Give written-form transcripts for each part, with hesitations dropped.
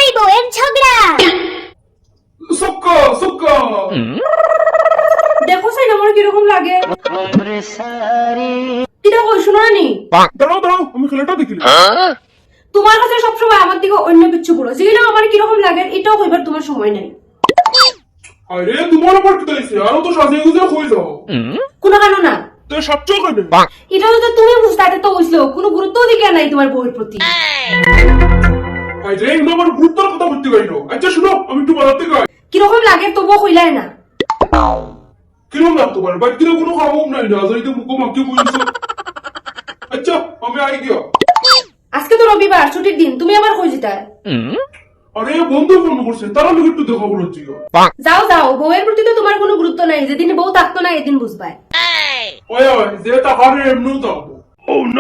স্বামী বউয়ের ঝগড়া। সক্কা সক্কা দেখো সাইন আমার কিরকম লাগে। কিটা কই শোনো নি? দাঁড়াও দাঁড়াও, আমি খেলাটা দেখিলাম। তোমার কাছে সবসময় আমার দিকে অন্য কিছু বলো, যেগুলো আমার কিরকম লাগে এটাও কইবার তোমার সময় নাই। আরে তোমার আবার কি হইছে? আরো তো সাজিয়ে গুজিয়ে হয়ে যাও। কোনো কেন না, তো সবচেয়ে কেন? এটা তো তুমি বুঝতে তো বুঝলো, কোনো গুরুত্ব দিকে নাই তোমার বউয়ের প্রতি। আরে এগুলো আমার গুরুত্বের কথা বলতে পারো। আচ্ছা শুনো, আমি একটু বাড়াতে গাই। কিরকম লাগে তবুও কইলাই না। কিরকম লাগতো পারে? বাকিরা কোনো খাওয়াও নাই না, যাই তো মুখো মাকে বলছো। আচ্ছা আমি আই গিয়া। আজকে তো রবিবার, ছুটির দিন, তুমি আবার কই যেতা? আরে বন্ধু ফোন করছে, তারা লোক একটু দেখা বলছি। যাও যাও, বউয়ের প্রতি তো তোমার কোনো গুরুত্ব নাই, যেদিন বউ থাকতো না এদিন বুঝবাই। ওই ওই যে তাহারে এমনিও থাকবো।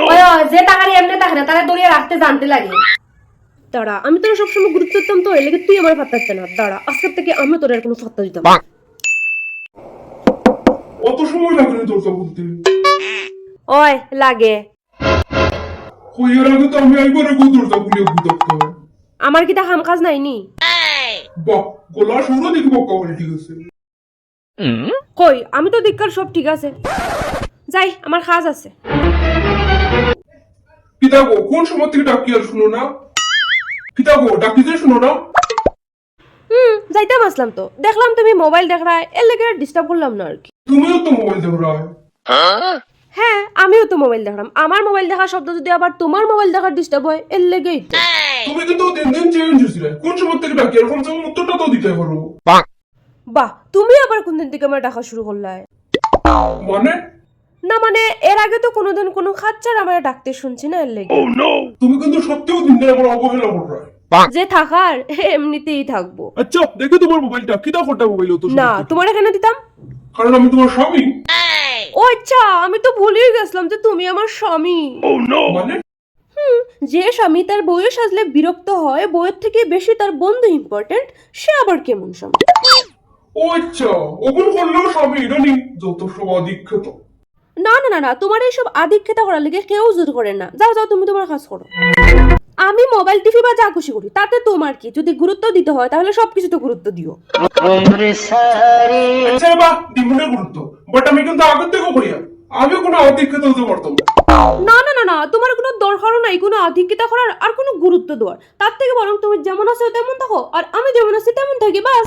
ওই যে তাকারি এমনি থাকে না, তারা দড়িয়ে রাখতে জানতে লাগে। দাঁড়া, আমি তোর সবসময় গুরুত্ব দিতাম তো, এর লেগে তুই আমার ফাত্তাতে না। দাঁড়া, আজকের থেকে আমি তোর আর কোনো ফাত্তা দিতাম না। অত সময় লাগেনি তোর তা বলতে। ওই লাগে হইয়ার আগে তো আমি একবার দরজা খুলে বুঝতে। আমার কি তা কাম কাজ নাই নি? বাহ, গলা শুরু দেখি বকা বলে ঠিক আছে। কই আমি তো দিককার সব ঠিক আছে, যাই আমার কাজ আছে। পিতাগো কোন সময় থেকে ডাকি আর শুনো না? পিতাগো ডাকি যে শুনো না? যাইতাম আসলাম তো, দেখলাম তুমি মোবাইল দেখ রা, এর লেগে ডিস্টার্ব করলাম না আর কি। তুমিও তো মোবাইল দেখো রায়। হ্যাঁ আমিও তো মোবাইল দেখলাম, আমার মোবাইল দেখার শব্দ যদি আবার তোমার মোবাইল দেখার ডিস্টার্ব হয়, এর লেগেই তো। তুমি কিন্তু দিন দিন চেঞ্জ হয়েছিলে। কোন সময় থেকে ডাকি এরকম সময় উত্তরটা তো দিতে পারো। বাহ, তুমি আবার কোন দিন থেকে আমার ডাকা শুরু করলে? মানে না মানে এর আগে তো কোনোদিন কোনো খাচ্চার আমার ডাকতে শুনছি না, এর লেগে। তুমি কিন্তু সত্যিও দিন দিন আমার অবহেলা করো। যে থাকার এমনিতেই থাকবো। আচ্ছা দেখে তোমার মোবাইলটা কি দাও ফোনটা মোবাইল তো না তোমার এখানে দিতাম, কারণ আমি তোমার স্বামী। ও আচ্ছা, আমি তো ভুলেই গেছিলাম যে তুমি আমার স্বামী। মানে যে স্বামী তার বউয়ের সাজলে বিরক্ত হয়, বউয়ের থেকে বেশি তার বন্ধু ইম্পর্টেন্ট, সে আবার কেমন স্বামী? ও আচ্ছা, ওগুলো করলেও স্বামী এটা নেই, যত সব অদীক্ষিত। না না না না, তোমার এইসব আধিক্যতা করার লেগে কেউ জোর করে না। যাও যাও, তুমি তোমার কাজ করো। আমি মোবাইল টিভি বা যা খুশি করি তাতে তোমার কি? যদি গুরুত্ব দিতে হয় তাহলে সবকিছু তো গুরুত্ব দিও। আচ্ছা বাহ, দিমুনের গুরুত্ব, বাট আমি কিন্তু আগের থেকেও করিয়া আগে কোনো অদীক্ষিত হতে পারতাম না। না না না না, তোমার কোনো দরকারও নাই কোনো আধিক্যতা করার আর কোনো গুরুত্ব দেওয়ার। তার থেকে বরং তুমি যেমন আছো তেমন থাকো, আর আমি যেমন আছি তেমন থাকি, বাস।